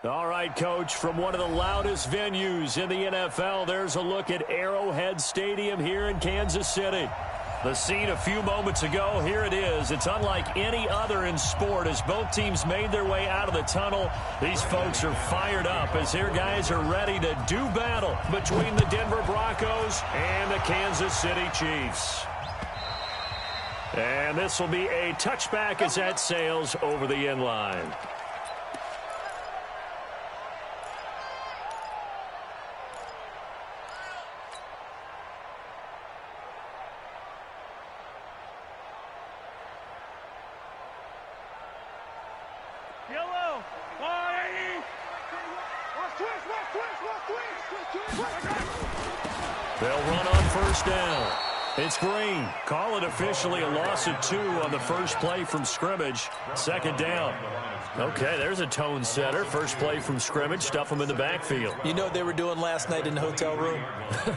All right, Coach, from one of the loudest venues in the NFL, there's a look at Arrowhead Stadium here in Kansas City. The scene a few moments ago, here it is. It's unlike any other in sport as both teams made their way out of the tunnel. These folks are fired up as their guys are ready to do battle between the Denver Broncos and the Kansas City Chiefs. And this will be a touchback as that sails over the end line. They'll run on first down. It's Green. Call it officially a loss of 2 on the first play from scrimmage. Second down. Okay, there's a tone setter. First play from scrimmage. Stuff them in the backfield. You know what they were doing last night in the hotel room?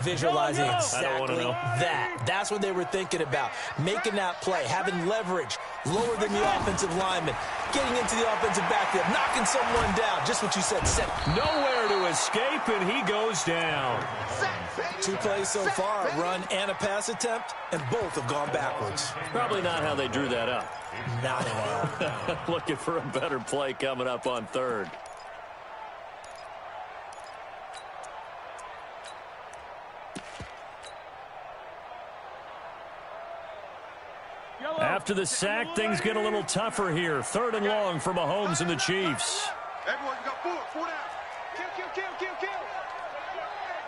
Visualizing exactly that. That's what they were thinking about. Making that play, having leverage, lower than the offensive lineman, getting into the offensive backfield, knocking someone down. Just what you said, set. Nowhere to escape, and he goes down. 2 plays so far, a run and a pass attempt, and both have gone backwards. Probably not how they drew that up. Not at all. Looking for a better play coming up on third. After the sack, things get a little tougher here. 3rd and long for Mahomes and the Chiefs. Everyone got 4 down. Kill.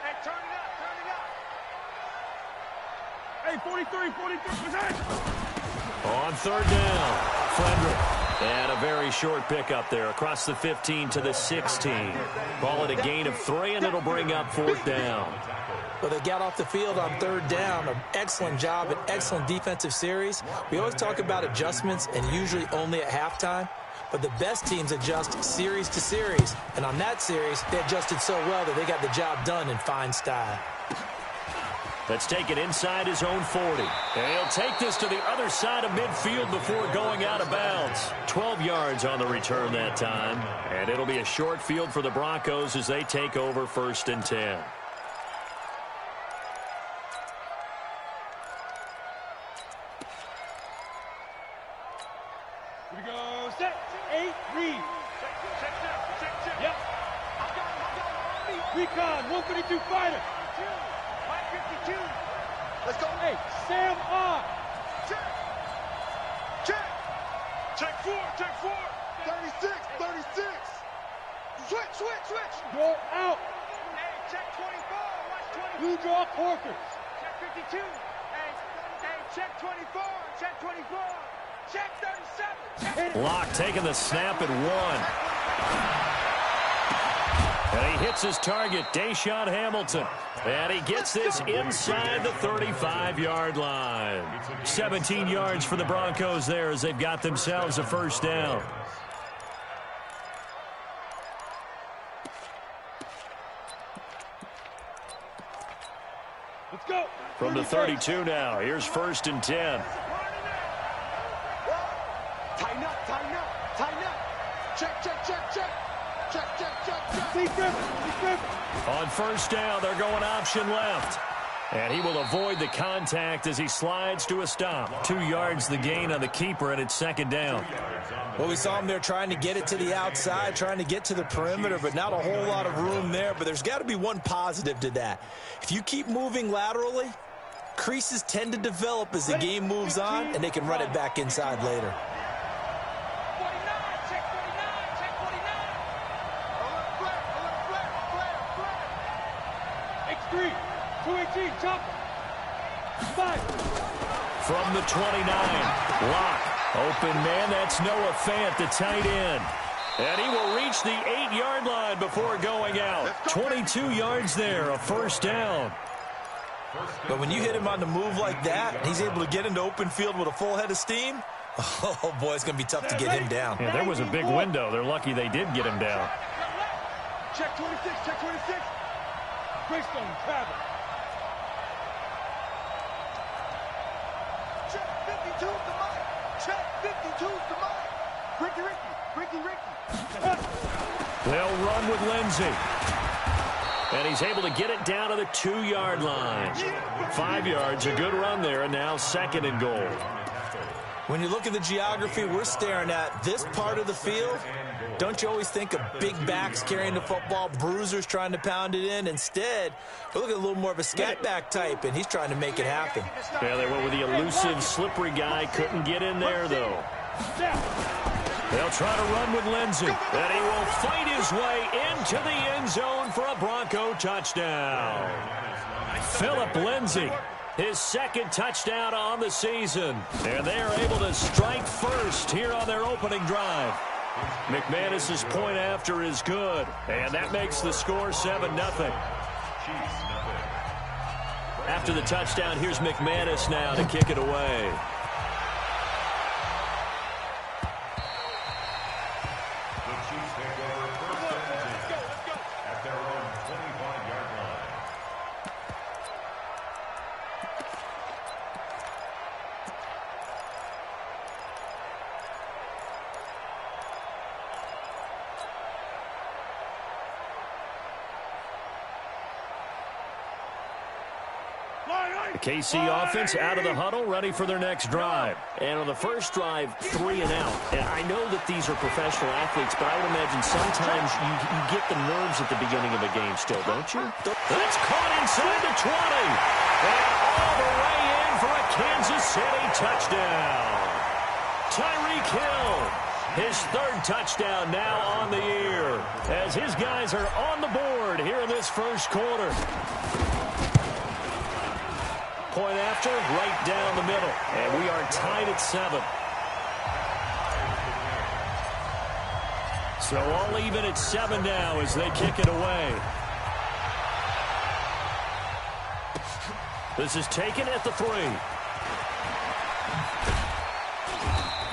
Hey, turn it up. Hey, 43. On 3rd down, Frederick. And a very short pickup there across the 15 to the 16. Call it a gain of 3, and it'll bring up 4th down. Well, they got off the field on 3rd down. An excellent job, an excellent defensive series. We always talk about adjustments and usually only at halftime. But the best teams adjust series to series. And on that series, they adjusted so well that they got the job done in fine style. Let's take it inside his own 40. And he'll take this to the other side of midfield before going out of bounds. 12 yards on the return that time. And it'll be a short field for the Broncos as they take over 1st and 10. Here we go. Set. 8, read. Check. Yep. Recon, 132 fighter. 52. Let's go. Hey, Sam on. Check 4. 36. Switch. Go out. Hey, check 24. Watch 24. Blue draw Corkers. Check 52. Hey, check 24. Check 24. Check 37. Locke taking the snap at 1. And he hits his target, Deshaun Hamilton. And he gets this inside the 35-yard line. 17 yards for the Broncos there as they've got themselves a 1st down. Let's go. From the 32 now, here's 1st and 10. Tighten up. Check. On 1st down, they're going option left. And he will avoid the contact as he slides to a stop. 2 yards the gain on the keeper, and it's 2nd down. Well, we saw him there trying to get it to the outside, trying to get to the perimeter, but not a whole lot of room there. But there's got to be one positive to that. If you keep moving laterally, creases tend to develop as the game moves on, and they can run it back inside later. X3, 218, chopper. 5. From the 29, Locke. Open man, that's Noah Fant, the tight end. And he will reach the 8-yard line before going out. 22 yards there, a 1st down. But when you hit him on the move like that, and he's able to get into open field with a full head of steam, oh, boy, it's going to be tough to get him down. Yeah, there was a big window. They're lucky they did get him down. Check 26, check 26. Greystone, travel. Check 52 to Mike. Check 52 to Mike. Ricky. They'll run with Lindsey. And he's able to get it down to the 2-yard line. 5 yards, a good run there, and now 2nd and goal. When you look at the geography we're staring at, this part of the field, don't you always think of big backs carrying the football, bruisers trying to pound it in? Instead, we're looking at a little more of a scat back type, and he's trying to make it happen. Yeah, they went with the elusive, slippery guy. Couldn't get in there, though. They'll try to run with Lindsey, and he will fight his way into the end zone for a Bronco touchdown. Philip Lindsey, his 2nd touchdown on the season, and they are able to strike first here on their opening drive. McManus's point after is good, and that makes the score 7-0. After the touchdown, here's McManus now to kick it away. The KC offense out of the huddle, ready for their next drive. And on the first drive, 3 and out. And I know that these are professional athletes, but I would imagine sometimes you get the nerves at the beginning of a game still, don't you? That's caught inside the 20. And all the way in for a Kansas City touchdown. Tyreek Hill, his 3rd touchdown now on the year, as his guys are on the board here in this first quarter. Point after, right down the middle. And we are tied at 7. So all even at 7 now as they kick it away. This is taken at the 3.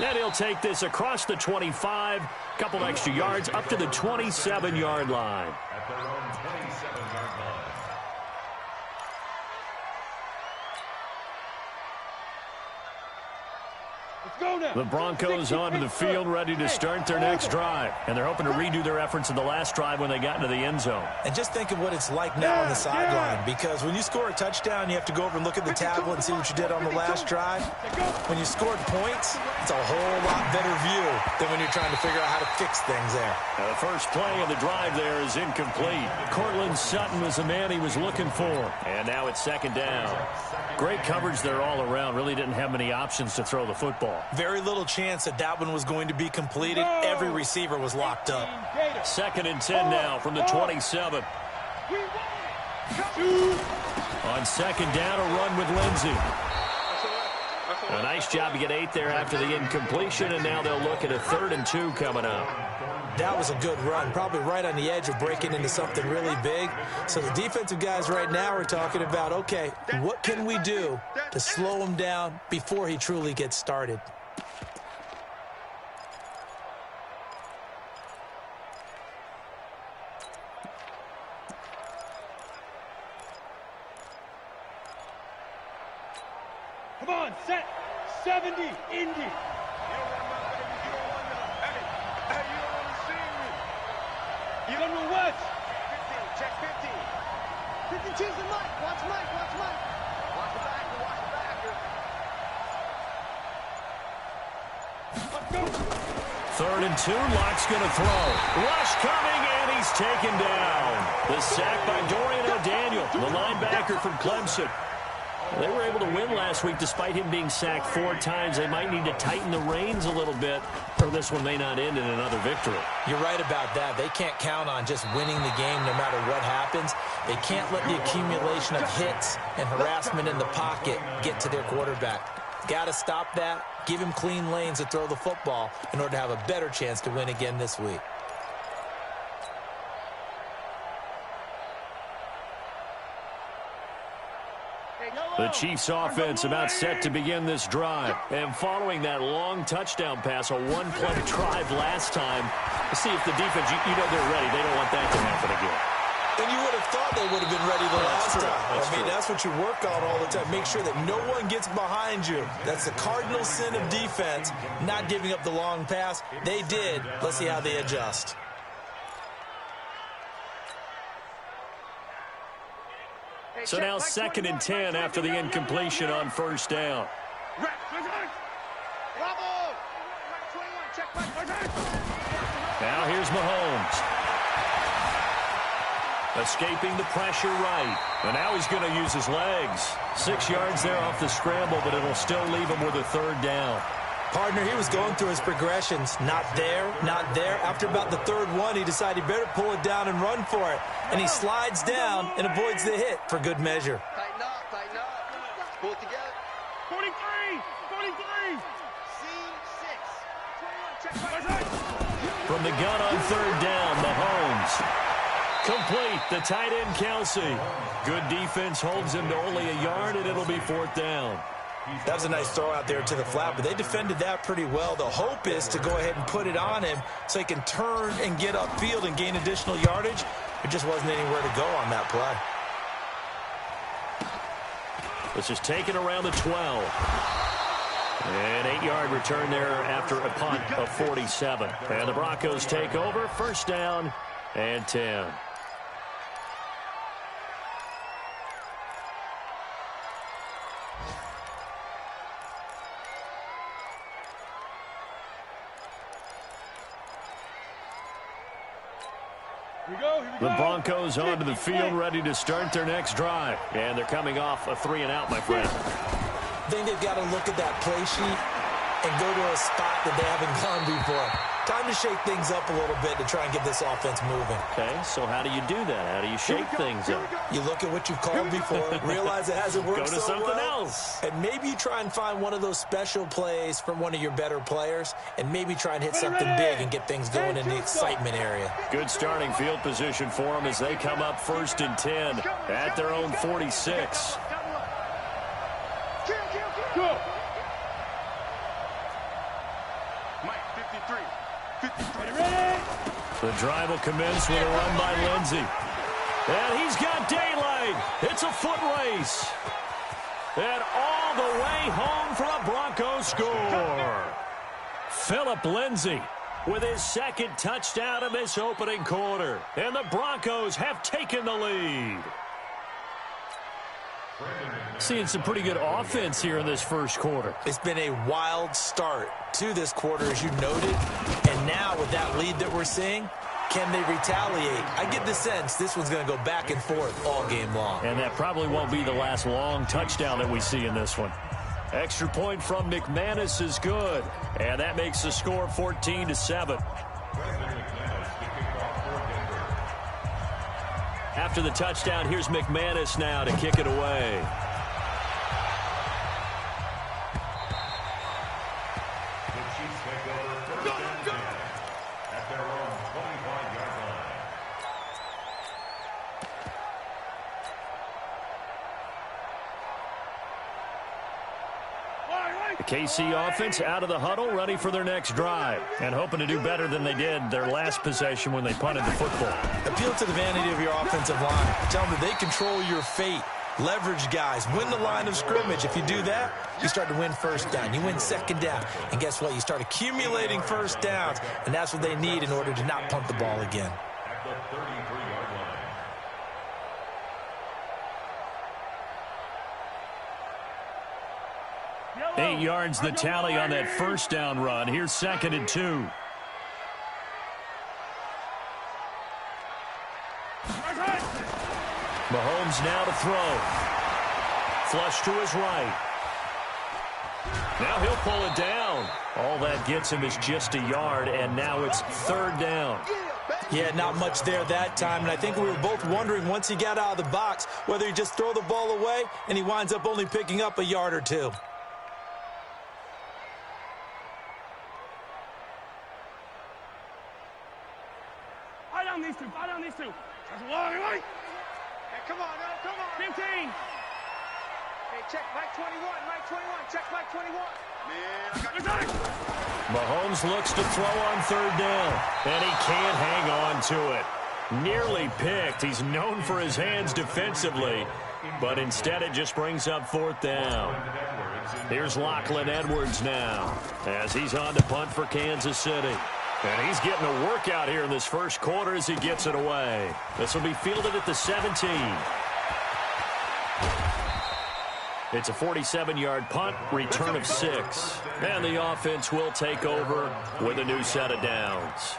And he'll take this across the 25. A couple extra yards up to the 27-yard line. At their own 27-yard line. The Broncos onto the field, ready to start their next drive. And they're hoping to redo their efforts in the last drive when they got into the end zone. And just think of what it's like now on the sideline, because when you score a touchdown, you have to go over and look at the tablet and see what you did on the last drive. When you scored points, it's a whole lot better view than when you're trying to figure out how to fix things there. Now the first play of the drive there is incomplete. Cortland Sutton was the man he was looking for. And now it's 2nd down. Great coverage there all around. Really didn't have many options to throw the football. Very little chance that one was going to be completed. Every receiver was locked up. 2nd and 10 now from the 27. On 2nd down, a run with Lindsey. A nice job to get 8 there after the incompletion, and now they'll look at a 3rd and 2 coming up. That was a good run, probably right on the edge of breaking into something really big. So the defensive guys right now are talking about, okay, what can we do to slow him down before he truly gets started? Come on, set. 70, Indy. You don't want to see me. You don't know what? 15, check 15. 52's the Mike. Watch Mike, watch Mike. Watch the backer, watch the backer. Let's go. 3rd and 2, Lock's going to throw. Rush coming, and he's taken down. The sack by Dorian O'Daniel, the linebacker from Clemson. They were able to win last week despite him being sacked 4 times. They might need to tighten the reins a little bit, or this one may not end in another victory. You're right about that. They can't count on just winning the game no matter what happens. They can't let the accumulation of hits and harassment in the pocket get to their quarterback. Got to stop that, give him clean lanes to throw the football in order to have a better chance to win again this week. The Chiefs offense about set to begin this drive. And following that long touchdown pass, a one-play drive last time, to see if the defense, you know they're ready. They don't want that to happen again. And you would have thought they would have been ready the last time. That's what you work on all the time. Make sure that no one gets behind you. That's the cardinal sin of defense, not giving up the long pass. They did. Let's see how they adjust. So now 2nd and 10 after the incompletion on first down. Now here's Mahomes. Escaping the pressure right. And now he's going to use his legs. 6 yards there off the scramble, but it'll still leave him with a 3rd down. Partner, he was going through his progressions. Not there, not there. After about the 3rd one, he decided he better pull it down and run for it. And he slides down and avoids the hit for good measure. Tighten up, tighten up. Pull it together. 43, 43. C6. From the gun on 3rd down, Mahomes. Complete, the tight end, Kelsey. Good defense holds him to only a yard, and it'll be 4th down. That was a nice throw out there to the flat, but they defended that pretty well. The hope is to go ahead and put it on him so he can turn and get upfield and gain additional yardage. There just wasn't anywhere to go on that play. This is taken around the 12. An 8-yard return there after a punt of 47. And the Broncos take over, 1st down and 10. The Broncos onto the field, ready to start their next drive. And they're coming off a 3-and-out, my friend. I think they've got to look at that play sheet and go to a spot that they haven't gone before. Time to shake things up a little bit to try and get this offense moving. Okay, so how do you do that? How do you shake things up? You look at what you've called before, realize it hasn't worked Go to so something well, else. and maybe you try and find one of those special plays from one of your better players, and maybe try and hit something big and get things going in the excitement area. Good starting field position for them as they come up 1st and 10 at their own 46. Go. The drive will commence with a run by Lindsey. And he's got daylight. It's a foot race. And all the way home for a Broncos score. Phillip Lindsay with his 2nd touchdown of this opening quarter. And the Broncos have taken the lead. Seeing some pretty good offense here in this 1st quarter. It's been a wild start to this quarter, as you noted. And now with that lead that we're seeing, can they retaliate? I get the sense this one's going to go back and forth all game long. And that probably won't be the last long touchdown that we see in this one. Extra point from McManus is good. And that makes the score 14-7. After the touchdown, here's McManus now to kick it away. The KC offense out of the huddle, ready for their next drive, and hoping to do better than they did their last possession when they punted the football. Appeal to the vanity of your offensive line. Tell them that they control your fate. Leverage guys. Win the line of scrimmage. If you do that, you start to win 1st down. You win 2nd down. And guess what? You start accumulating 1st downs, and that's what they need in order to not punt the ball again. At the 33-yard line. 8 yards the tally on that 1st down run. Here's 2nd and 2. Mahomes now to throw. Flush to his right. Now he'll pull it down. All that gets him is just a yard, and now it's 3rd down. Yeah, not much there that time, and I think we were both wondering once he got out of the box whether he just throw the ball away, and he winds up only picking up a yard or two. Buy down these two. That's a long way. Hey, come on, now, come on. 15. Hey, check Mike 21, Mike 21. Check Mike 21. Man, Mahomes looks to throw on 3rd down, and he can't hang on to it. Nearly picked. He's known for his hands defensively, but instead it just brings up 4th down. Here's Lachlan Edwards now as he's on to punt for Kansas City. And he's getting a workout here in this 1st quarter as he gets it away. This will be fielded at the 17. It's a 47-yard punt, return of 6. And the offense will take over with a new set of downs.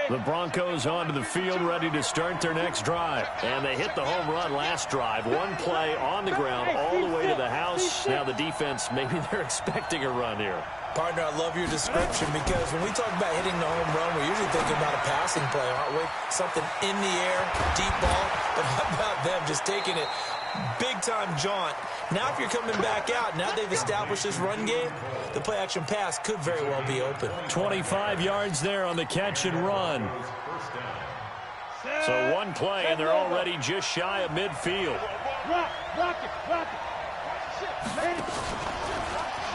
The Broncos onto the field, ready to start their next drive. And they hit the home run last drive. One play on the ground all the way to the house. Now the defense, maybe they're expecting a run here. Partner, I love your description because when we talk about hitting the home run, we're usually thinking about a passing play, aren't we? Something in the air, deep ball. But how about them just taking it big-time jaunt? Now if you're coming back out, now they've established this run game, the play-action pass could very well be open. 25 yards there on the catch and run. So one play, and they're already just shy of midfield. Rock it.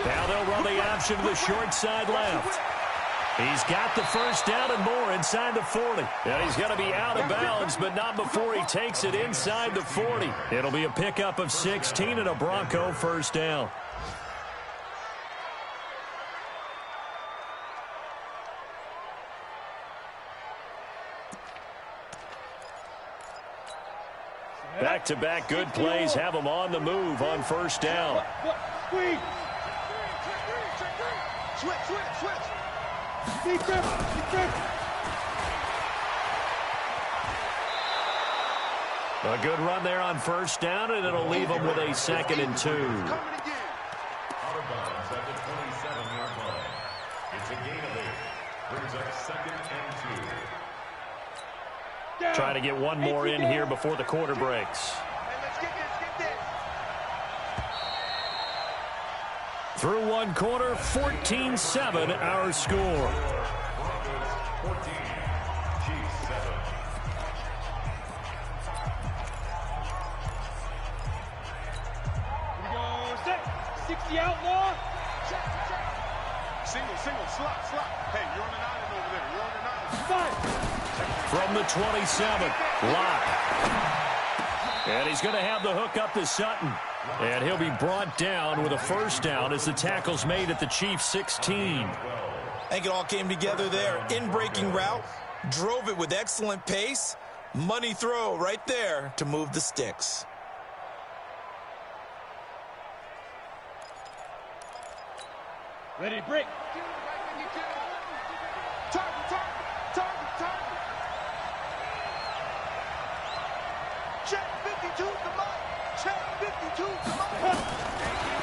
Now they'll run the option to the short side left. He's got the first down and more inside the 40. Now he's going to be out of bounds, but not before he takes it inside the 40. It'll be a pickup of 16 and a Bronco first down. Back-to-back good plays have them on the move on first down. Switch. Defense. A good run there on first down, and it'll leave them with a 2nd and 2. Out of bounds at the 27-yard line. It's a gain of 8. Brings up 2nd and 2. Trying to get one more in here before the quarter breaks. Let's get this. Through one quarter, 14-7 our score. 14, Chiefs 7. We go set. 60 outlaw. Check. Single, slot. Hey, you're on an island over there. You're on an island. 5. From the 27, Locke. And he's going to have the hook up to Sutton. And he'll be brought down with a first down as the tackle's made at the Chiefs' 16. I think it all came together there. In-breaking route, drove it with excellent pace. Money throw right there to move the sticks. Ready to break. Target. Check 52 to Mike.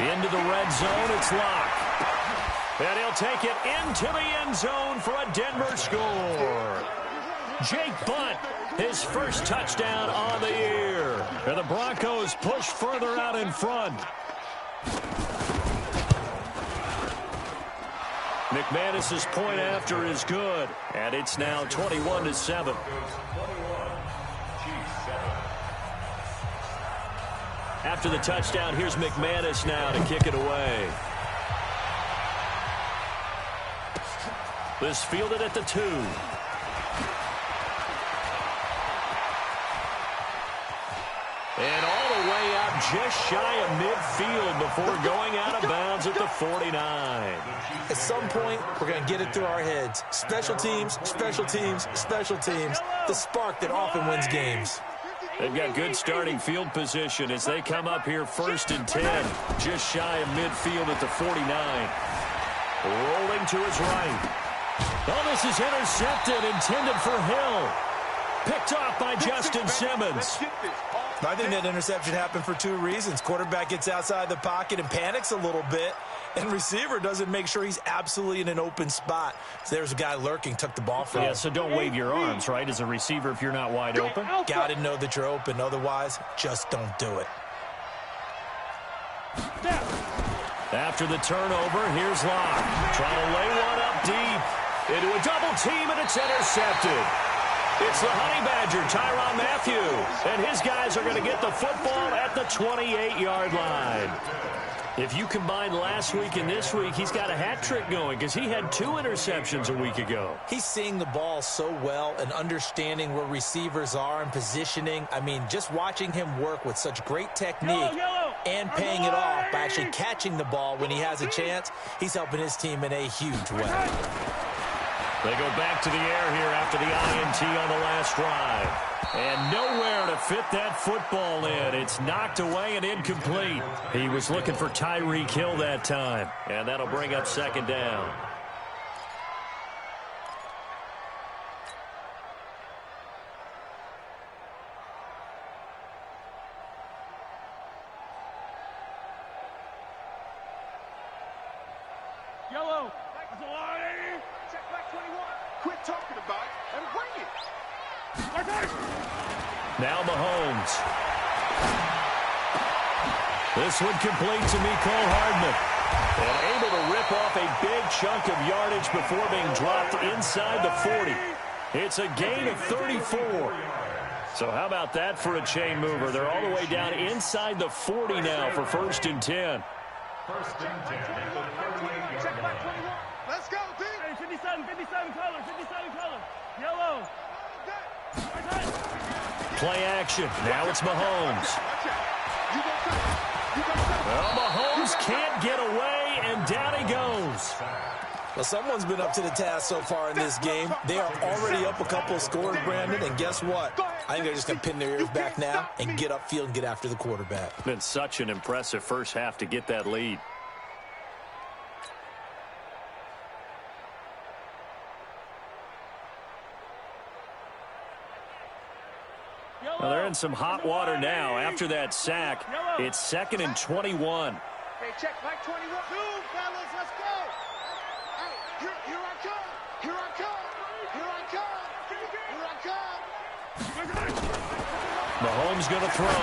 Into the red zone, it's Locke. And he'll take it into the end zone for a Denver score. Jake Bunt, his first touchdown on the year. And the Broncos push further out in front. McManus's point after is good. And it's now 21-7. After the touchdown, here's McManus now to kick it away. This fielded at the 2. And all the way out just shy of midfield before going out of bounds at the 49. At some point, we're going to get it through our heads. Special teams. The spark that often wins games. They've got good starting field position as they come up here 1st and 10. Just shy of midfield at the 49. Rolling to his right. Oh, this is intercepted, intended for Hill. Picked off by Justin Simmons. I think that interception happened for 2 reasons. Quarterback gets outside the pocket and panics a little bit. And receiver doesn't make sure he's absolutely in an open spot. So there's a guy lurking, took the ball from him. Yeah, so don't wave your arms, right, as a receiver if you're not wide open. Got to know that you're open. Otherwise, just don't do it. After the turnover, here's Locke. Trying to lay one up deep. Into a double team, and it's intercepted. It's the Honey Badger, Tyrann Mathieu. And his guys are going to get the football at the 28-yard line. If you combine last week and this week, he's got a hat trick going because he had 2 interceptions a week ago. He's seeing the ball so well and understanding where receivers are and positioning. I mean, just watching him work with such great technique and paying it off by actually catching the ball when he has a chance, he's helping his team in a huge way. They go back to the air here after the INT on the last drive. And nowhere to fit that football in. It's knocked away and incomplete. He was looking for Tyreek Hill that time. And that'll bring up second down. Yellow. That's a line. Check back 21. Quit talking about it and bring it. Now Mahomes. This one complete to Mecole Hardman. And able to rip off a big chunk of yardage before being dropped inside the 40. It's a gain of 34. So how about that for a chain mover? They're all the way down inside the 40 now for 1st and 10. First and 10 at the 38-yard Check back line. 21. Let's go, D. Hey, 57 color, 57 color. Yellow. Play action. Now it's Mahomes. Well, Mahomes can't get away, and down he goes. Well, someone's been up to the task so far in this game. They are already up a couple of scores, Brandon, and guess what? I think they're just going to pin their ears back now and get upfield and get after the quarterback. Been such an impressive first half to get that lead. Well, they're in some hot water now after that sack. It's 2nd and 21. Hey, check back 21. Two, fellas, let's go. Hey, here I come. Here I come. Here I come. Here I come. Mahomes going to throw.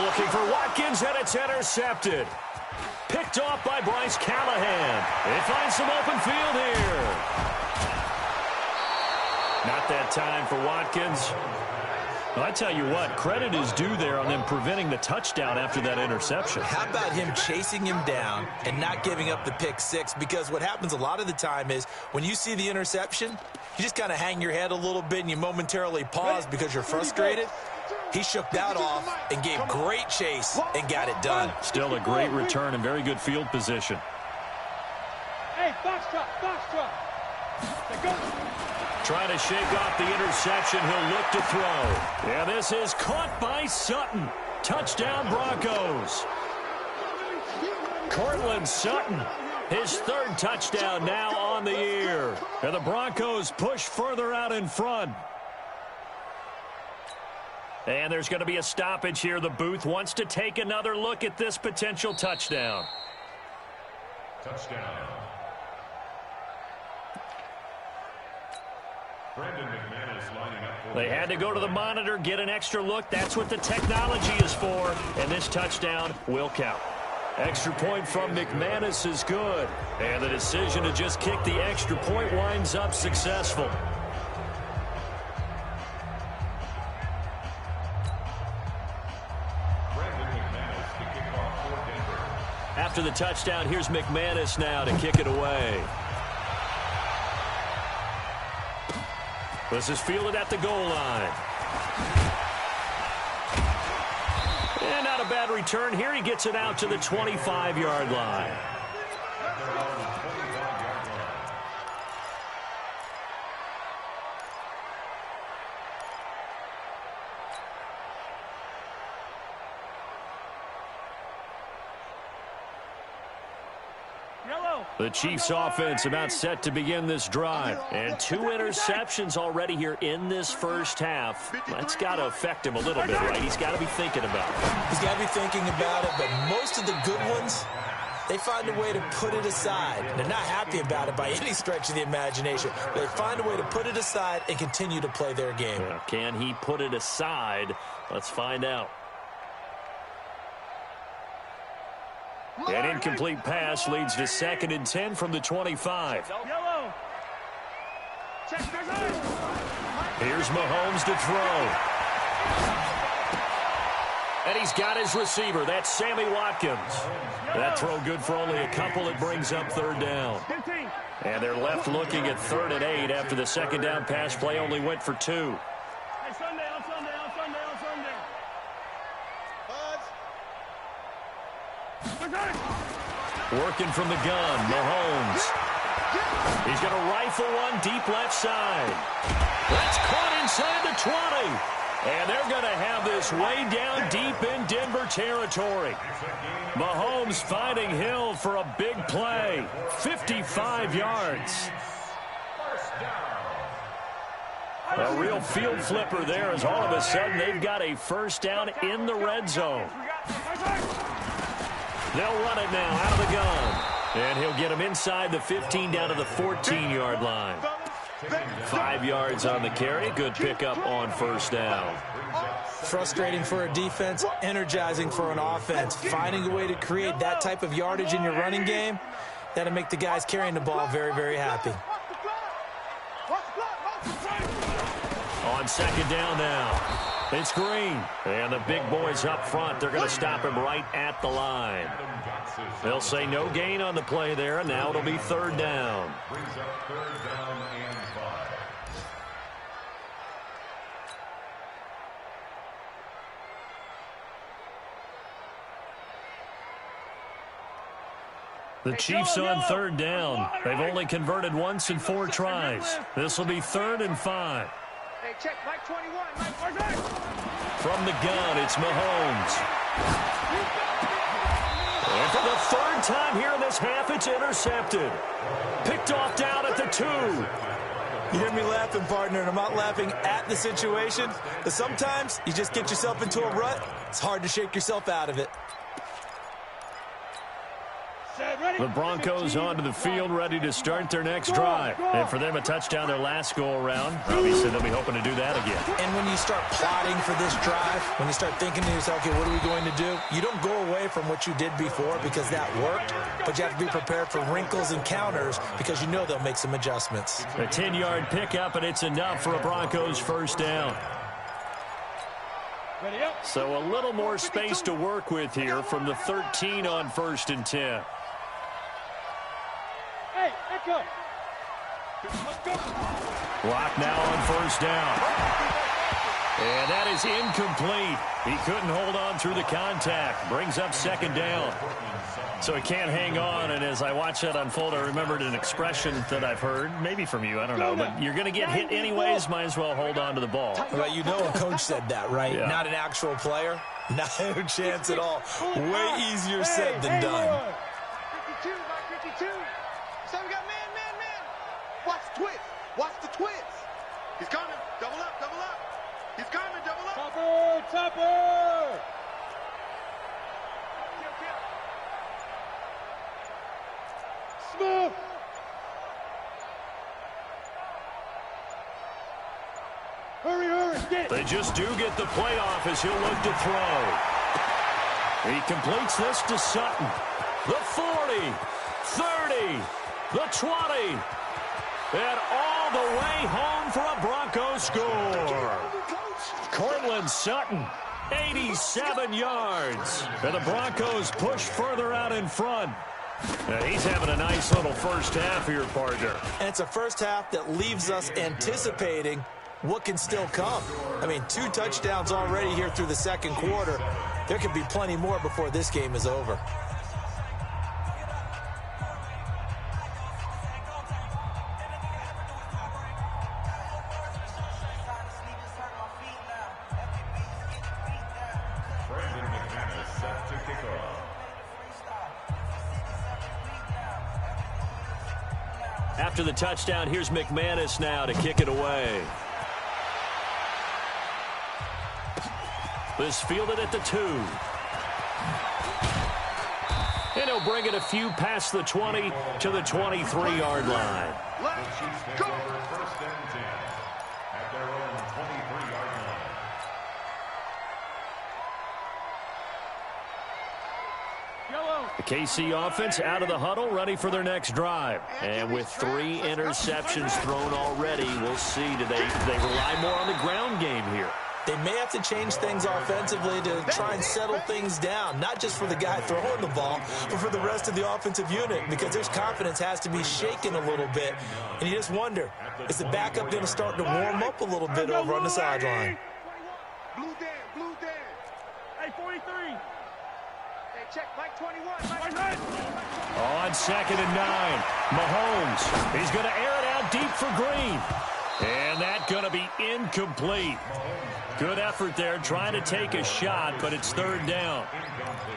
Looking for Watkins, and it's intercepted. Picked off by Bryce Callahan. They find some open field here. Not that time for Watkins. Well, I tell you what, credit is due there on them preventing the touchdown after that interception. How about him chasing him down and not giving up the pick six? Because what happens a lot of the time is when you see the interception, you just kind of hang your head a little bit and you momentarily pause because you're frustrated. He shook that off and gave great chase and got it done. Still a great return and very good field position. Hey, box truck, box truck. Let's go. Trying to shake off the interception. He'll look to throw. Yeah, this is caught by Sutton. Touchdown, Broncos. Cortland Sutton, his 3rd touchdown now on the year. And the Broncos push further out in front. And there's going to be a stoppage here. The booth wants to take another look at this potential touchdown. Touchdown. Brandon McManus lining up for They had to go to the monitor, get an extra look. That's what the technology is for. And this touchdown will count. Extra point from McManus is good. And the decision to just kick the extra point winds up successful. Brandon McManus to kick off for Denver. After the touchdown, here's McManus now to kick it away. This is fielded at the goal line. And not a bad return here. He gets it out to the 25-yard line. The Chiefs offense about set to begin this drive. And 2 interceptions already here in this first half. That's got to affect him a little bit, right? He's got to be thinking about it. He's got to be thinking about it, but most of the good ones, they find a way to put it aside. They're not happy about it by any stretch of the imagination. But they find a way to put it aside and continue to play their game. Well, can he put it aside? Let's find out. An incomplete pass leads to 2nd and 10 from the 25. Yellow. Here's Mahomes to throw. And he's got his receiver. That's Sammy Watkins. That throw good for only a couple. It brings up 3rd down. 15. And they're left looking at 3rd and 8 after the 2nd down pass play only went for 2. Hey, Sunday, on Sunday. Working from the gun, Mahomes. He's going to rifle one deep left side. That's caught inside the 20. And they're going to have this way down deep in Denver territory. Mahomes finding Hill for a big play. 55 yards. A real field flipper there as all of a sudden they've got a first down in the red zone. They'll run it now out of the gun. And he'll get him inside the 15 down to the 14-yard line. 5 yards on the carry. Good pickup on first down. Frustrating for a defense, energizing for an offense. Finding a way to create that type of yardage in your running game, that'll make the guys carrying the ball very, very happy. On second down now. It's Green. And the big boys up front, they're going to stop him right at the line. They'll say no gain on the play there, and now it'll be third down. Brings up third down and 5. The Chiefs on third down. They've only converted once in 4 tries. This will be 3rd and 5. Hey, check, Mike 21. Mike, From the gun, it's Mahomes. And for the 3rd time here in this half, it's intercepted. Picked off down at the 2. You hear me laughing, partner, and I'm not laughing at the situation. But sometimes you just get yourself into a rut. It's hard to shake yourself out of it. The Broncos onto the field, ready to start their next drive. And for them, a touchdown their last go-around. Obviously, they'll be hoping to do that again. And when you start plotting for this drive, when you start thinking to yourself, okay, what are we going to do? You don't go away from what you did before because that worked, but you have to be prepared for wrinkles and counters because you know they'll make some adjustments. A 10-yard pickup, and it's enough for a Broncos first down. So a little more space to work with here from the 13 on 1st and 10. Hey, Echo. Clock now on first down. And that is incomplete. He couldn't hold on through the contact. Brings up second down. So he can't hang on, and as I watch that unfold, I remembered an expression that I've heard, maybe from you, I don't know, but you're going to get hit anyways, might as well hold on to the ball. Well, you know a coach said that, right? Yeah. Not an actual player. No chance at all. Way easier said than done. 52, Mike 52. So we got man. Watch the twist. Watch the twist. He's coming. Double up. He's coming. Double up. Topper. Smooth. Hurry. Get. They just do get the play off as he'll look to throw. He completes this to Sutton. The 40, 30, the 20, and all the way home for a Broncos score. Cortland Sutton, 87 yards. And the Broncos push further out in front. He's having a nice little first half here, partner. And it's a first half that leaves us anticipating what can still come. I mean, 2 touchdowns already here through the second quarter. There could be plenty more before this game is over. After the touchdown, here's McManus now to kick it away. This fielded at the 2. And he'll bring it a few past the 20 to the 23-yard line. Let's go. First and 10 at their own 23-yard line. The KC offense out of the huddle, ready for their next drive. And with 3 interceptions thrown already, we'll see. Do they rely more on the ground game here? They may have to change things offensively to try and settle things down, not just for the guy throwing the ball, but for the rest of the offensive unit, because their confidence has to be shaken a little bit. And you just wonder, is the backup going to start to warm up a little bit over on the sideline? Blue Dan. Hey, 43. Hey, Mike check, Mike 21, Mike. On 2nd and 9, Mahomes. He's going to air it out deep for Green. And that's going to be incomplete. Good effort there trying to take a shot, but it's 3rd down.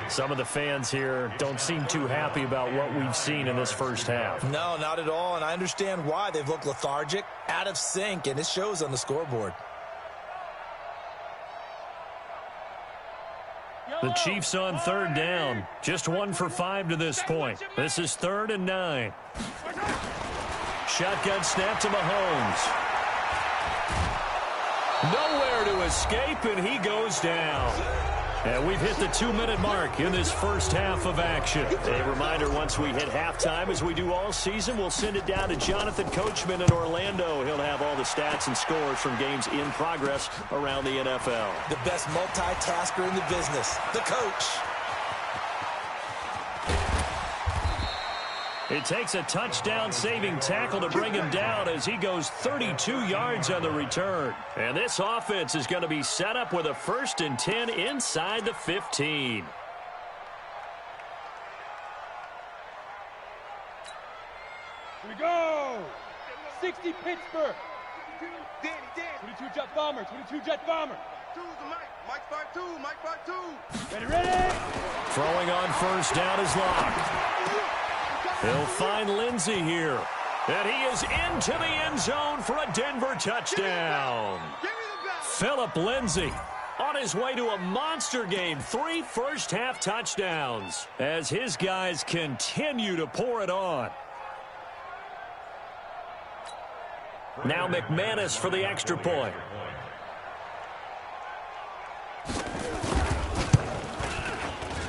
Some of the fans here don't seem too happy about what we've seen in this first half. No, not at all, and I understand why. They've looked lethargic, out of sync, and it shows on the scoreboard. The Chiefs on 3rd down. Just 1 for 5 to this point. This is 3rd and 9. Shotgun snap to Mahomes. Nowhere to escape, and he goes down. And we've hit the 2-minute mark in this first half of action. A reminder, once we hit halftime, as we do all season, we'll send it down to Jonathan Coachman in Orlando. He'll have all the stats and scores from games in progress around the NFL. The best multitasker in the business, the coach. It takes a touchdown-saving tackle to bring him down as he goes 32 yards on the return. And this offense is going to be set up with a 1st and 10 inside the 15. Here we go. 60 Pittsburgh. Danny. 22 Jet Bomber. 22 Jet Bomber. Two's the Mike. Mike 5-2. Mike 5-2. Ready. Throwing on 1st down is locked. He'll find Lindsey here. And he is into the end zone for a Denver touchdown. Phillip Lindsey on his way to a monster game. 3 first-half touchdowns as his guys continue to pour it on. Now McManus for the extra point.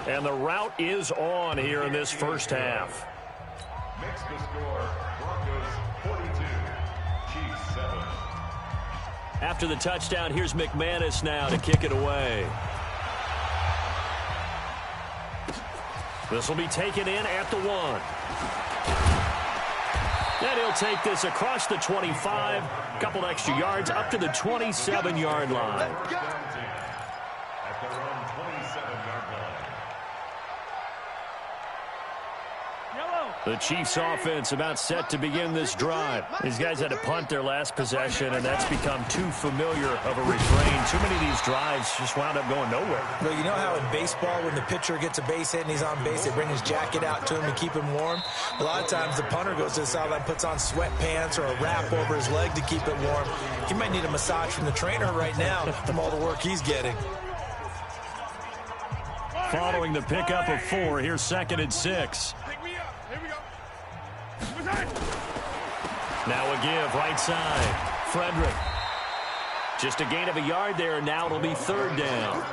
And the route is on here in this first half. Makes the score, Broncos 42, Chiefs 7. After the touchdown, here's McManus now to kick it away. This will be taken in at the 1. Then he'll take this across the 25, a couple extra yards up to the 27-yard line. At their own 27-yard line. The Chiefs offense about set to begin this drive. These guys had to punt their last possession, and that's become too familiar of a refrain. Too many of these drives just wound up going nowhere. Well, you know how in baseball, when the pitcher gets a base hit and he's on base, they bring his jacket out to him to keep him warm? A lot of times the punter goes to the sideline, puts on sweatpants or a wrap over his leg to keep it warm. He might need a massage from the trainer right now from all the work he's getting. Following the pickup of 4, here's 2nd and 6. Now a give, right side. Frederick. Just a gain of a yard there, and now it'll be 3rd down.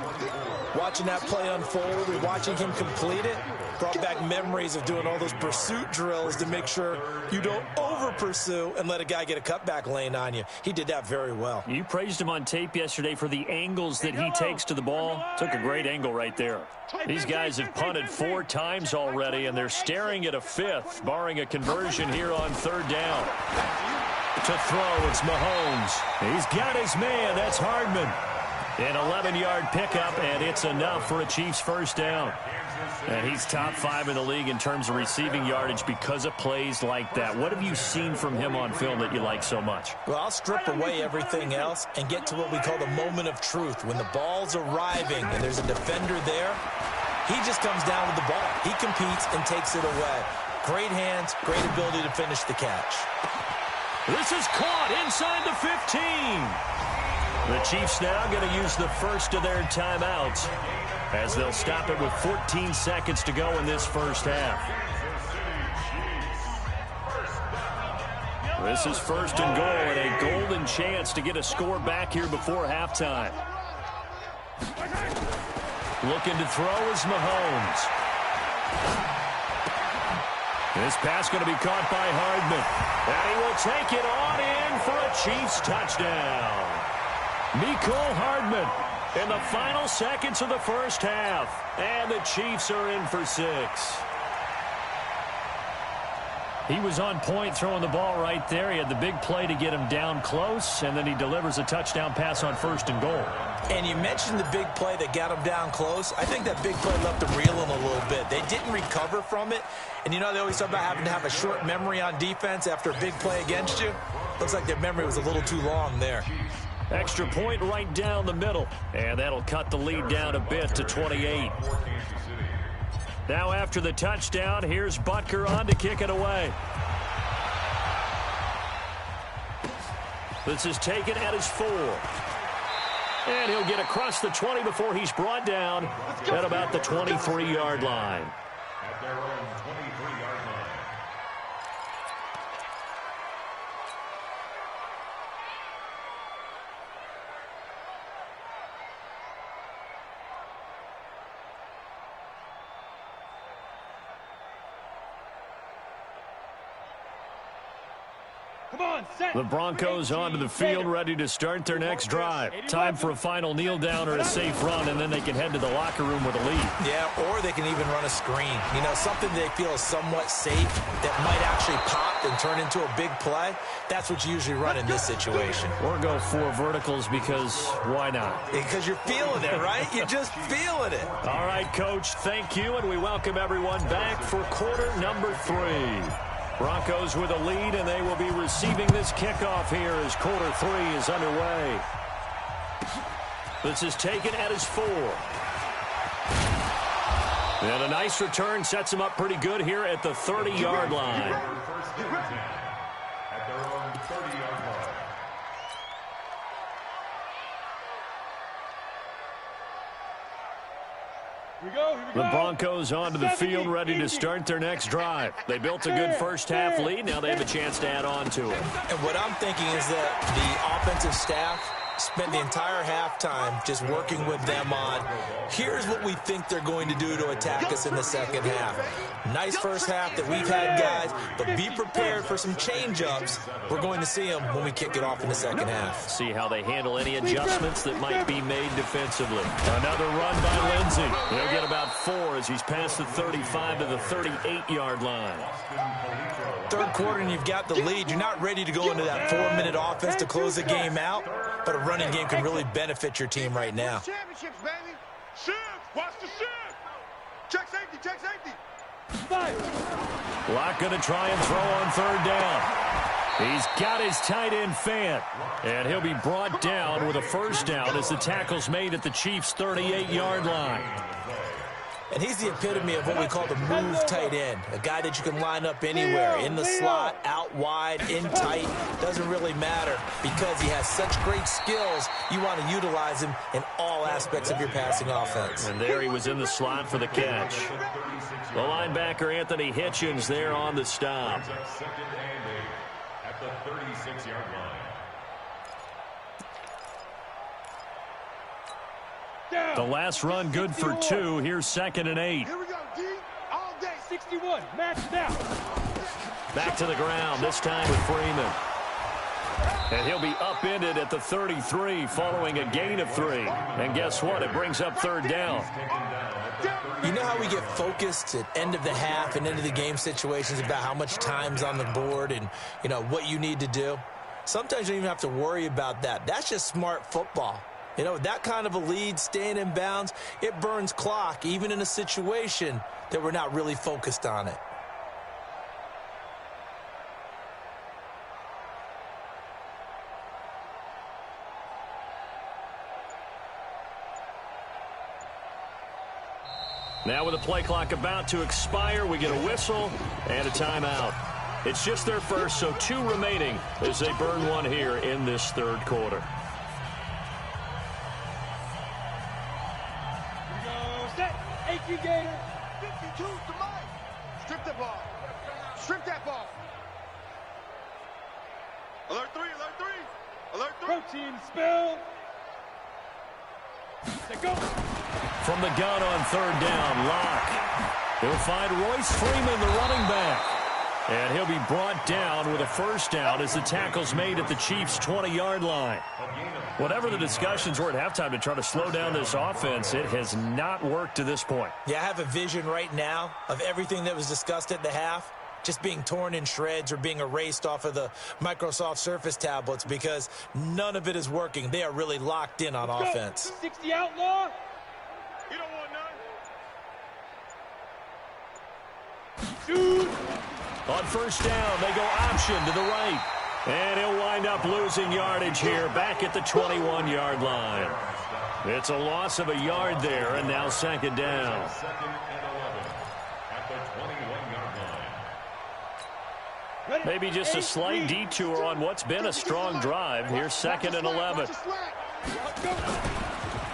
Watching that play unfold and watching him complete it brought back memories of doing all those pursuit drills to make sure you don't over-pursue and let a guy get a cutback lane on you. He did that very well. You praised him on tape yesterday for the angles that he takes to the ball. Took a great angle right there. These guys have punted 4 times already, and they're staring at a 5th, barring a conversion here on 3rd down. To throw, it's Mahomes. He's got his man. That's Hardman. An 11-yard pickup, and it's enough for a Chiefs first down. And he's top 5 in the league in terms of receiving yardage because of plays like that. What have you seen from him on film that you like so much? Well, I'll strip away everything else and get to what we call the moment of truth. When the ball's arriving and there's a defender there, he just comes down with the ball. He competes and takes it away. Great hands, great ability to finish the catch. This is caught inside the 15. The Chiefs now going to use the first of their timeouts as they'll stop it with 14 seconds to go in this first half. This is 1st and goal, and a golden chance to get a score back here before halftime. Looking to throw is Mahomes. This pass going to be caught by Hardman. And he will take it on in for a Chiefs touchdown. Mecole Hardman in the final seconds of the first half. And the Chiefs are in for 6. He was on point throwing the ball right there. He had the big play to get him down close, and then he delivers a touchdown pass on 1st and goal. And you mentioned the big play that got them down close. I think that big play left them reeling a little bit. They didn't recover from it. And, you know, they always talk about having to have a short memory on defense after a big play against you. Looks like their memory was a little too long there. Extra point right down the middle. And that'll cut the lead down a bit to 28. Now after the touchdown, here's Butker on to kick it away. This is taken at his 4. And he'll get across the 20 before he's brought down at about the 23-yard line. At their own 23-yard line. The Broncos onto the field, ready to start their next drive. Time for a final kneel down or a safe run, and then they can head to the locker room with a lead. Yeah, or they can even run a screen. You know, something they feel is somewhat safe that might actually pop and turn into a big play. That's what you usually run in this situation. Or go 4 verticals because why not? Because you're feeling it, right? You're just feeling it. All right, Coach, thank you, and we welcome everyone back for quarter number 3. Broncos with a lead, and they will be receiving this kickoff here as quarter 3 is underway. This is taken at his 4. And a nice return sets him up pretty good here at the 30-yard line. At their own 30-yard line. The Broncos onto the field, ready to start their next drive. They built a good first half lead. Now they have a chance to add on to it. And what I'm thinking is that the offensive staff spent the entire halftime just working with them on, here's what we think they're going to do to attack us in the second half. Nice first half that we've had, guys, but be prepared for some change-ups. We're going to see them when we kick it off in the second half. See how they handle any adjustments that might be made defensively. Another run by Lindsey. He'll get about 4 as he's past the 35 to the 38-yard line. Third quarter and you've got the lead. You're not ready to go into that 4-minute offense to close the game out, but a running game can really benefit your team right now. Championships, baby. Shift. Watch the shift. Check safety. Check safety. Locke going to try and throw on third down. He's got his tight end Fant, and he'll be brought down with a first down as the tackle's made at the Chiefs' 38-yard line. And he's the epitome of what we call the move tight end, a guy that you can line up anywhere, in the slot, out wide, in tight, doesn't really matter because he has such great skills. You want to utilize him in all aspects of your passing offense. And there he was in the slot for the catch. The linebacker Anthony Hitchens there on the stop. Second and 8 at the 36-yard line. The last run good for 2. Here's second and 8. Here we go, D. All day. 61. Match now. Back to the ground, this time with Freeman. And he'll be upended at the 33 following a gain of 3. And guess what? It brings up third down. You know how we get focused at end of the half and end of the game situations about how much time's on the board and, you know, what you need to do? Sometimes you don't even have to worry about that. That's just smart football. You know, that kind of a lead, staying in bounds, it burns clock, even in a situation that we're not really focused on it. Now with the play clock about to expire, we get a whistle and a timeout. It's just their first, so 2 remaining as they burn 1 here in this third quarter. AQ Gator. 52 to Mike. Strip that ball. Strip that ball. Alert 3, alert 3. Alert 3. Protein spill. They go. From the gun on third down, Locke. He'll find Royce Freeman, the running back. And he'll be brought down with a first down as the tackle's made at the Chiefs' 20-yard line. Whatever the discussions were at halftime to try to slow down this offense, it has not worked to this point. Yeah, I have a vision right now of everything that was discussed at the half just being torn in shreds or being erased off of the Microsoft Surface tablets because none of it is working. They are really locked in on offense. 60 outlaw. You don't want none. Shoot. On first down, they go option to the right. And he'll wind up losing yardage here back at the 21-yard line. It's a loss of a yard there, and now second down. Second and 11 at the 21-yard line. Maybe just a slight detour on what's been a strong drive. Here's second and 11.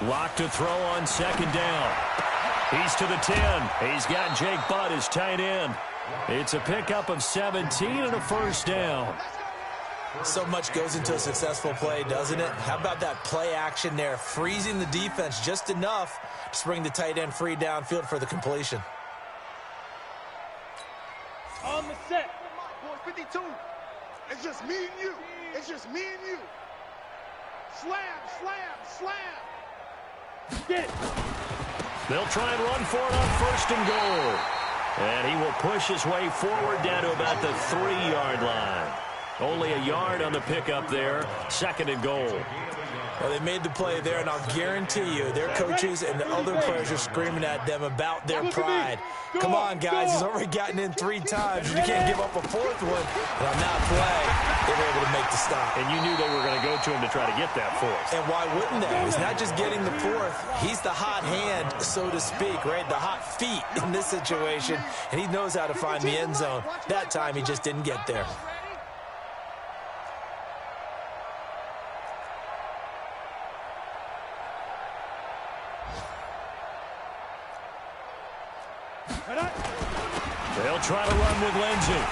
Lock to throw on second down. He's to the 10. He's got Jake Butt as tight end. It's a pickup of 17 and a first down. So much goes into a successful play, doesn't it? How about that play action there, freezing the defense just enough to bring the tight end free downfield for the completion. On the set. Boy, 52. It's just me and you. It's just me and you. Slam, slam, slam. Get it. They'll try and run for it on first and goal. And he will push his way forward down to about the 3-yard line. Only a yard on the pickup there. Second and goal. Well, they made the play there, and I'll guarantee you their coaches and the other players are screaming at them about their pride. Come on, guys. He's already gotten in 3 times. You can't give up a 4th one. And on that play, they were able to make the stop. And you knew they were going to go to him to try to get that 4th. And why wouldn't they? He's not just getting the 4th. He's the hot hand, so to speak, right? The hot feet in this situation. And he knows how to find the end zone. That time, he just didn't get there. They'll try to run with Lindsey.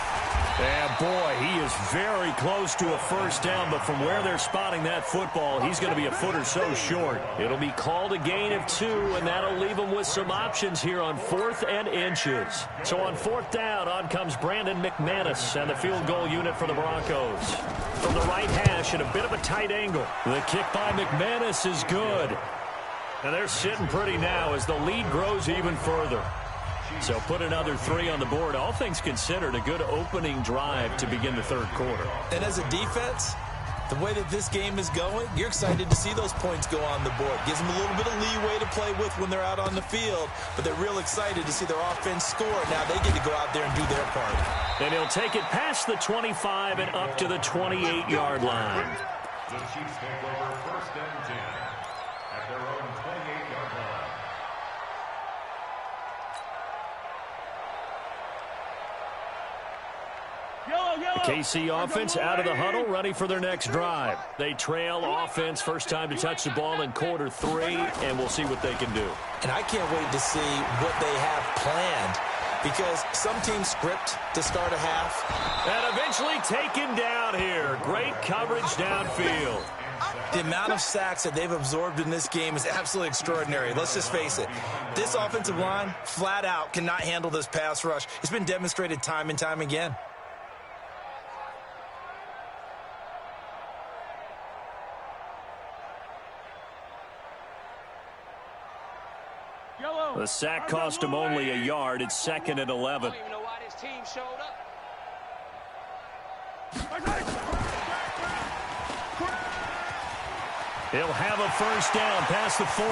And boy, he is very close to a first down, but from where they're spotting that football, he's going to be a foot or so short. It'll be called a gain of 2, and that'll leave him with some options here on 4th and inches. So on 4th down, on comes Brandon McManus and the field goal unit for the Broncos. From the right hash at a bit of a tight angle. The kick by McManus is good. And they're sitting pretty now as the lead grows even further. So put another 3 on the board. All things considered, a good opening drive to begin the 3rd quarter. And as a defense, the way that this game is going, you're excited to see those points go on the board. Gives them a little bit of leeway to play with when they're out on the field, but they're real excited to see their offense score. Now they get to go out there and do their part. And he'll take it past the 25 and up to the 28-yard line. The Chiefs take over first and 10 at their own 28-yard line. The KC offense out of the huddle, ready for their next drive. They trail offense, first time to touch the ball in quarter 3, and we'll see what they can do. And I can't wait to see what they have planned, because some teams script to start a half. And eventually taken down here. Great coverage downfield. The amount of sacks that they've absorbed in this game is absolutely extraordinary. Let's just face it. This offensive line, flat out, cannot handle this pass rush. It's been demonstrated time and time again. The sack cost him only a yard. It's second and 11. I don't even know why this team showed up. He'll have a first down past the 40.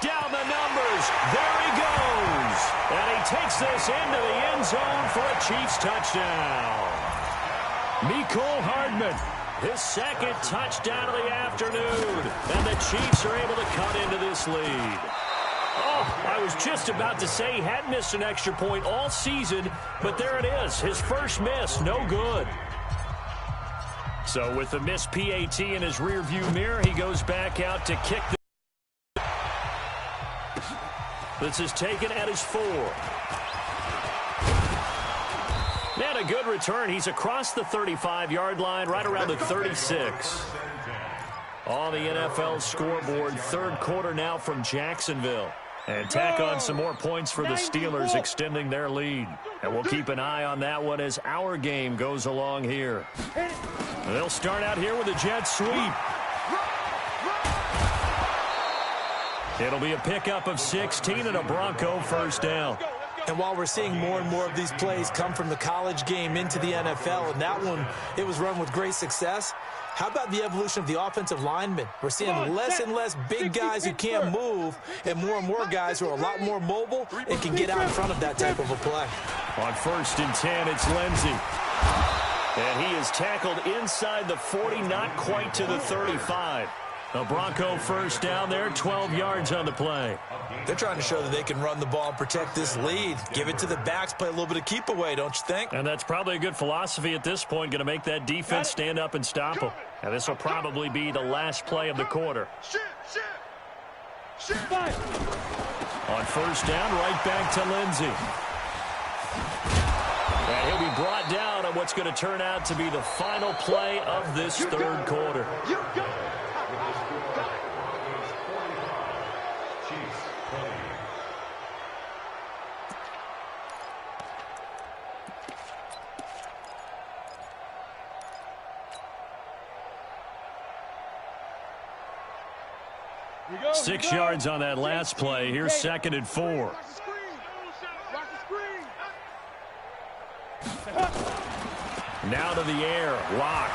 Down the numbers. There he goes. And he takes this into the end zone for a Chiefs touchdown. Mecole Hardman, his second touchdown of the afternoon. And the Chiefs are able to cut into this lead. Oh, I was just about to say he hadn't missed an extra point all season, but there it is. His first miss, no good. So with the missed PAT in his rearview mirror, he goes back out to kick the... This is taken at his 4. And a good return. He's across the 35-yard line, right around the 36. On the NFL scoreboard, 3rd quarter now from Jacksonville. And tack on some more points for the Steelers, extending their lead. And we'll keep an eye on that one as our game goes along here. They'll start out here with a jet sweep. It'll be a pickup of 16 and a Bronco first down. And while we're seeing more and more of these plays come from the college game into the NFL, and that one, it was run with great success, how about the evolution of the offensive linemen? We're seeing less and less big guys who can't move and more guys who are a lot more mobile and can get out in front of that type of a play. On 1st and 10, it's Lindsey. And he is tackled inside the 40, not quite to the 35. A Bronco first down there, 12 yards on the play. They're trying to show that they can run the ball and protect this lead. Give it to the backs, play a little bit of keep away, don't you think? And that's probably a good philosophy at this point, going to make that defense stand up and stop them. And this will probably be the last play of the quarter. On 1st down, right back to Lindsey. And he'll be brought down on what's going to turn out to be the final play of this third quarter. 6 yards on that last play. Here's 2nd and 4. Now to the air. Lock.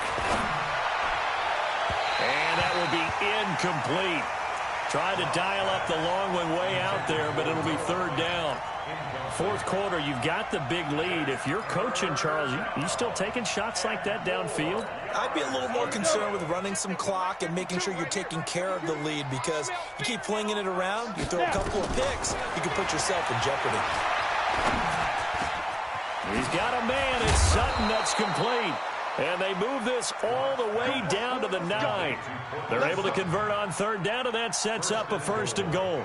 And that will be incomplete. Tried to dial up the long one way out there, but it'll be 3rd down. 4th quarter, you've got the big lead. If you're coaching, Charles, you still taking shots like that downfield? I'd be a little more concerned with running some clock and making sure you're taking care of the lead, because you keep flinging it around, you throw a couple of picks, you can put yourself in jeopardy. He's got a man. It's Sutton that's complete. And they move this all the way down to the 9. They're able to convert on 3rd down, and that sets up a 1st and goal.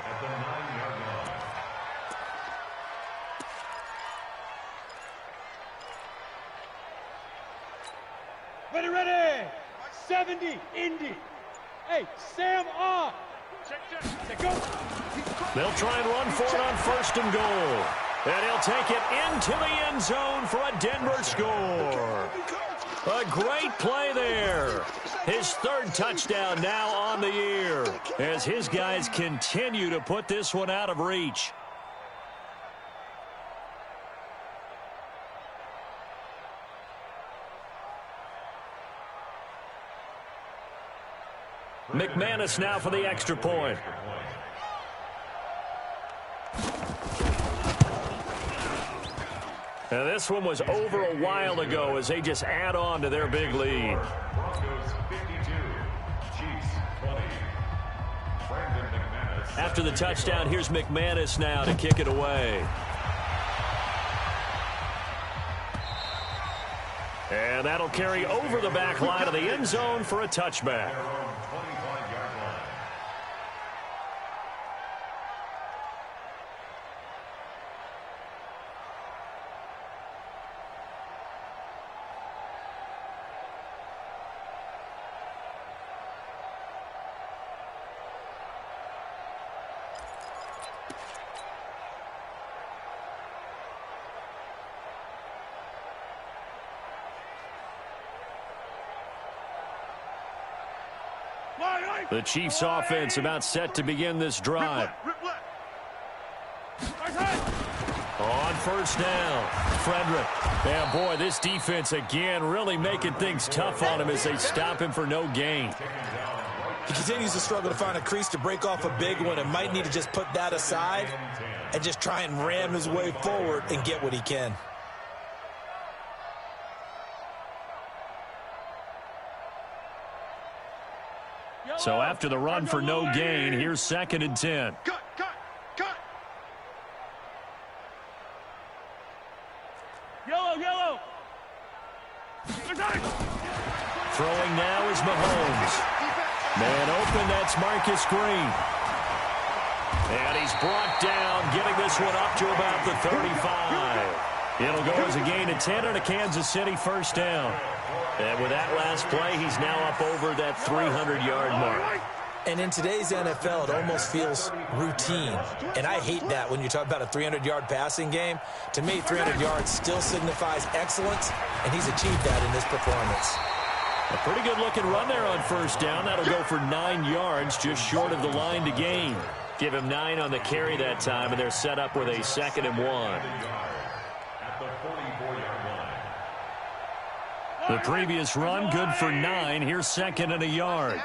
Ready. 70, Indy. Hey, Sam on. Check, go. They'll try and run for it on 1st and goal. And he'll take it into the end zone for a Denver score. A great play there. His 3rd touchdown now on the year as his guys continue to put this one out of reach. McManus now for the extra point. And this one was over a while ago as they just add on to their big lead. Broncos 52, Chiefs 20. After the touchdown, here's McManus now to kick it away. And that'll carry over the back line of the end zone for a touchback. The Chiefs offense about set to begin this drive. On 1st down, Frederick. Yeah, boy, this defense again really making things tough on him as they stop him for no gain. He continues to struggle to find a crease to break off a big one and might need to just put that aside and just try and ram his way forward and get what he can. So after the run for no gain, here's 2nd and 10. Cut. Yellow. Throwing now is Mahomes. Man open, that's Marcus Green. And he's brought down, getting this one up to about the 35. It'll go as a gain of 10 and a Kansas City 1st down. And with that last play, he's now up over that 300-yard mark. And in today's NFL, it almost feels routine. And I hate that when you talk about a 300-yard passing game. To me, 300 yards still signifies excellence, and he's achieved that in this performance. A pretty good-looking run there on 1st down. That'll go for 9 yards, just short of the line to gain. Give him 9 on the carry that time, and they're set up with a 2nd and 1. At the 44-yard line. The previous run, good for 9. Here's 2nd and a yard.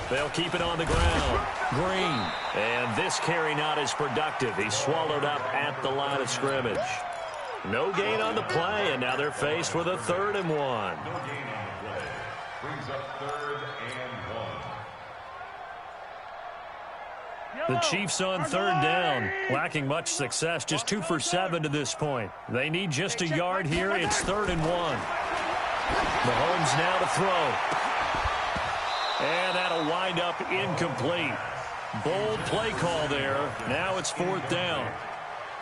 They'll keep it on the ground. Green. And this carry not as productive. He's swallowed up at the line of scrimmage. No gain on the play, and now they're faced with a 3rd and 1. No gain on the play. Brings up 3rd and 1. The Chiefs on 3rd down. Lacking much success, just 2 for 7 to this point. They need just a yard here. It's 3rd and 1. Mahomes now to throw. And that'll wind up incomplete. Bold play call there. Now it's 4th down.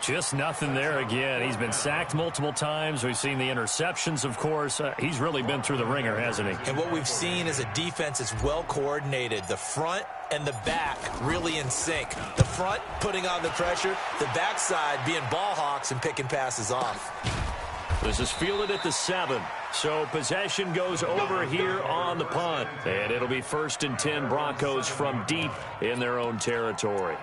Just nothing there again. He's been sacked multiple times. We've seen the interceptions, of course. He's really been through the ringer, hasn't he? And what we've seen is a defense that's well coordinated. The front and the back really in sync. The front putting on the pressure. The backside being ball hawks and picking passes off. This is fielded at the 7. So possession goes over here on the punt. And it'll be 1st and 10 Broncos from deep in their own territory.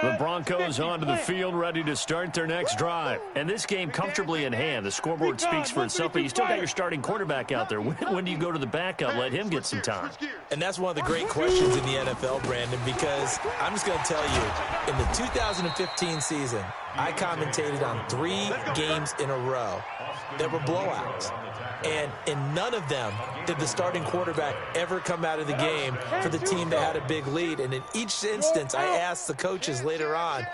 The Broncos onto the field, ready to start their next drive. And this game comfortably in hand. The scoreboard speaks for itself, but you still got your starting quarterback out there. When do you go to the backup? Let him get some time. And that's one of the great questions in the NFL, Brandon, because I'm just going to tell you, in the 2015 season, I commentated on 3 games in a row that were blowouts. And in none of them did the starting quarterback ever come out of the game for the team that had a big lead. And in each instance, I asked the coaches later on,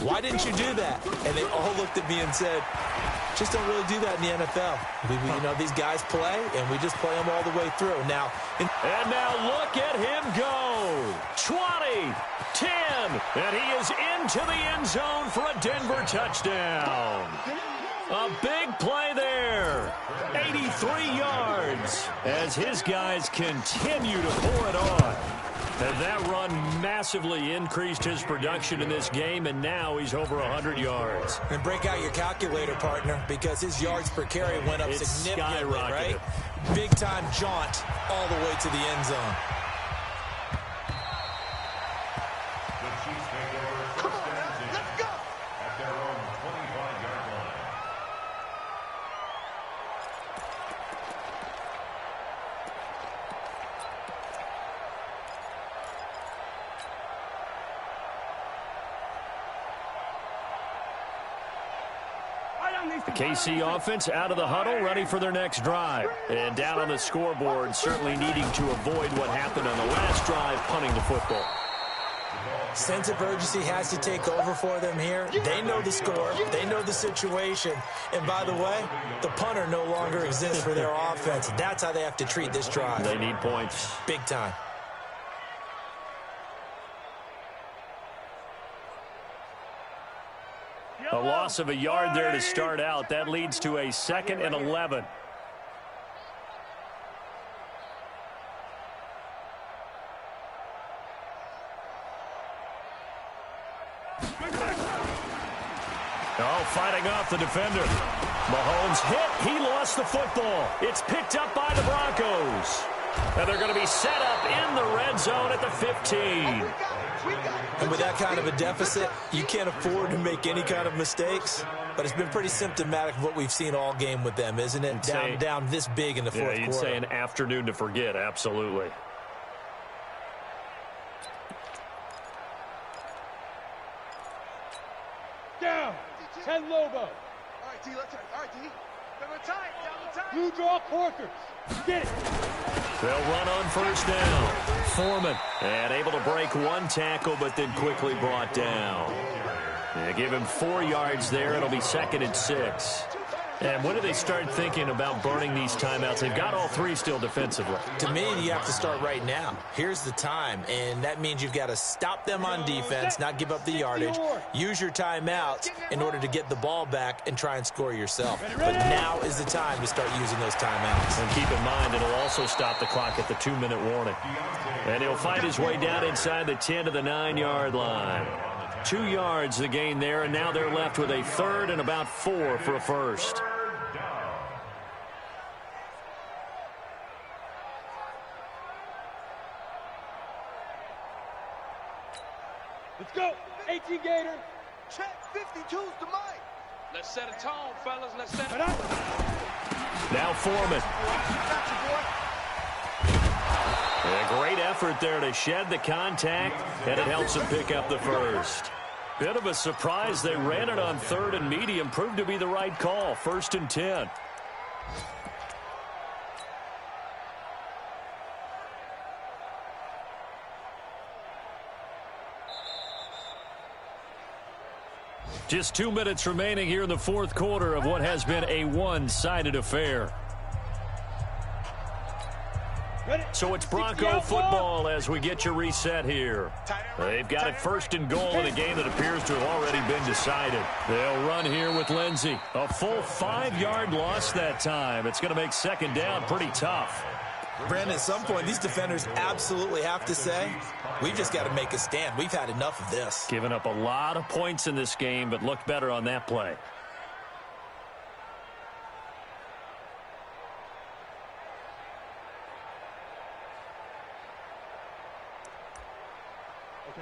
why didn't you do that? And they all looked at me and said, just don't really do that in the NFL. You know, these guys play, and we just play them all the way through. And now look at him go. 20, 10, and he is into the end zone for a Denver touchdown. A big play there. 83 yards as his guys continue to pour it on. And that run massively increased his production in this game, and now he's over 100 yards. And break out your calculator, partner, because his yards per carry went up significantly, right? Big-time jaunt all the way to the end zone. The Chiefs take over 1st and 10 at their own 25-yard line. The KC offense out of the huddle, ready for their next drive. And down on the scoreboard, certainly needing to avoid what happened on the last drive, punting the football. Sense of urgency has to take over for them here. They know the score. They know the situation. And by the way, the punter no longer exists for their offense. That's how they have to treat this drive. They need points. Big time. A loss of a yard there to start out. That leads to a 2nd and 11. Oh, fighting off the defender. Mahomes hit. He lost the football. It's picked up by the Broncos. And they're going to be set up in the red zone at the 15. And with that kind of a deficit, you can't afford to make any kind of mistakes. But it's been pretty symptomatic of what we've seen all game with them, isn't it? Down this big in the fourth quarter. You'd say an afternoon to forget, absolutely. Down. 10 Lobo. All right, T, let's all right, T. Down the time, down the time. Blue draw Corkers. Get it. They'll run on 1st down. Foreman, and able to break one tackle, but then quickly brought down. They give him 4 yards there. It'll be 2nd and 6. And when do they start thinking about burning these timeouts? They've got all 3 still defensively. To me, you have to start right now. Here's the time, and that means you've got to stop them on defense, not give up the yardage, use your timeouts in order to get the ball back and try and score yourself. But now is the time to start using those timeouts. And keep in mind, it'll also stop the clock at the 2-minute warning. And he'll fight his way down inside the 10 to the 9-yard line. 2 yards the gain there, and now they're left with a third and about 4 for a first. Let's go. 18 Gator. Check 52's the mic. Let's set a tone, fellas. Let's set it. Now Foreman. A great effort there to shed the contact, and it helps them pick up the first. Bit of a surprise. They ran it on 3rd and medium. Proved to be the right call. 1st and 10. Just 2 minutes remaining here in the 4th quarter of what has been a one-sided affair. So it's Bronco football as we get your reset here. They've got it 1st and goal in a game that appears to have already been decided. They'll run here with Lindsey. A full 5-yard loss that time. It's going to make 2nd down pretty tough. Brandon, at some point, these defenders absolutely have to say, we've just got to make a stand. We've had enough of this. Giving up a lot of points in this game, but looked better on that play.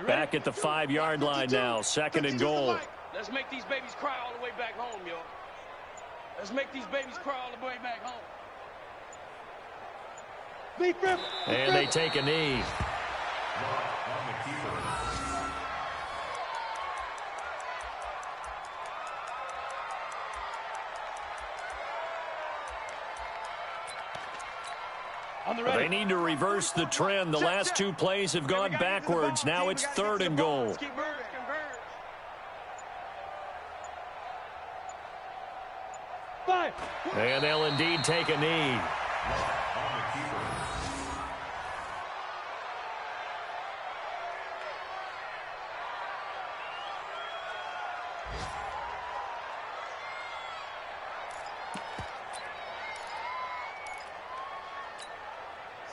Back at the 5-yard line now. 2nd and goal. Let's make these babies cry all the way back home, yo. Let's make these babies cry all the way back home. And they take a knee. They need to reverse the trend. The last 2 plays have gone backwards. Now it's 3rd and goal. And they'll indeed take a knee.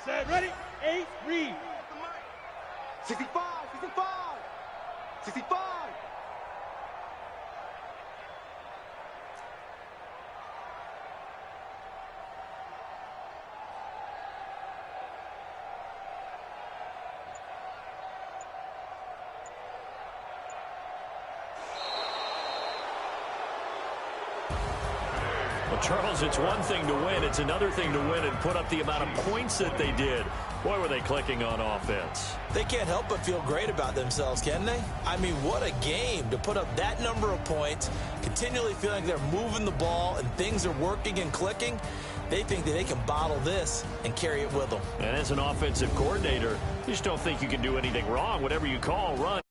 Set, ready, 8, read. 65, 65, 65. Well, Charles, it's one thing to win. It's another thing to win and put up the amount of points that they did. Boy, were they clicking on offense. They can't help but feel great about themselves, can they? I mean, what a game to put up that number of points, continually feeling they're moving the ball and things are working and clicking. They think that they can bottle this and carry it with them. And as an offensive coordinator, you just don't think you can do anything wrong. Whatever you call, run.